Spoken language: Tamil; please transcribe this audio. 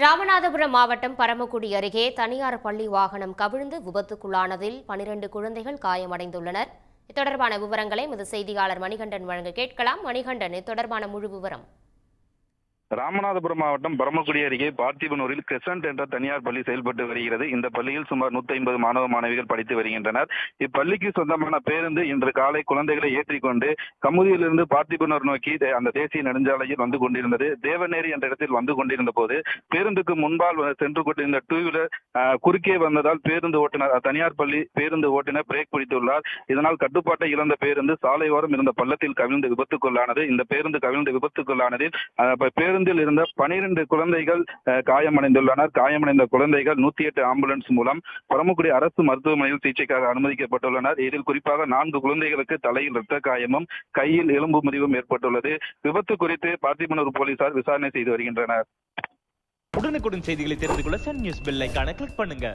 ராமநாதபுரம் மாவட்டம் பரமக்குடி அருகே தனியார் பள்ளி வாகனம் கவிழ்ந்து விபத்துக்குள்ளானதில் 12 குழந்தைகள் காயமடைந்துள்ளனர். தொடர்பான விவரங்களை எமது செய்தியாளர் மணிகண்டன் வழங்க கேட்கலாம். மணிகண்டன், தொடர்பான முழு விவரம். ராமநாதபுரம் மாவட்டம் பரமக்குடி அருகே பார்த்திபனூரில் கிரசன்ட் என்ற தனியார் பள்ளி செயல்பட்டு வருகிறது. இந்த பள்ளியில் சுமார் 150 மாணவ மாணவிகள் படித்து வருகின்றனர். இப்பள்ளிக்கு சொந்தமான பேருந்து இன்று காலை குழந்தைகளை ஏற்றிக்கொண்டு கமுதியிலிருந்து பார்த்திபனூர் நோக்கி அந்த தேசிய நெடுஞ்சாலையில் வந்து கொண்டிருந்தது. தேவநேரி என்ற இடத்தில் வந்து கொண்டிருந்த போது பேருந்துக்கு முன்பால் சென்று கொண்டிருந்த டூ வீலர் குறுக்கே வந்ததால் பேருந்து ஓட்டுநர் தனியார் பள்ளி பேருந்து ஓட்டுநர் பிரேக் பிடித்துள்ளார். இதனால் கட்டுப்பாட்டை இழந்த பேருந்து சாலை ஓரம் இருந்த பள்ளத்தில் கவிழ்ந்து விபத்துக்குள்ளானது. இந்த பேருந்து கவிழ்ந்து விபத்துக்குள்ளானதில் பேருந்து இருந்த 12 குழந்தைகள் காயமடைந்துள்ளனர். காயமடைந்த குழந்தைகள் 108 ஆம்புலன்ஸ் மூலம் பரமக்குடி அரசு மருத்துவமனையில் சிகிச்சைக்காக அனுமதிக்கப்பட்டுள்ளனர். இதில் குறிப்பாக 4 குழந்தைகளுக்கு தலையில் இரத்த காயமும் கையில் எலும்பு முறிவும் ஏற்பட்டுள்ளது. விபத்து குறித்து பார்த்திபனூர் போலீசார் விசாரணை செய்து வருகின்றனர். உடனுக்குடன் செய்திகளை தெரிந்து கொள்ள சன் நியூஸ் பெல் ஐகானை கிளிக் பண்ணுங்க.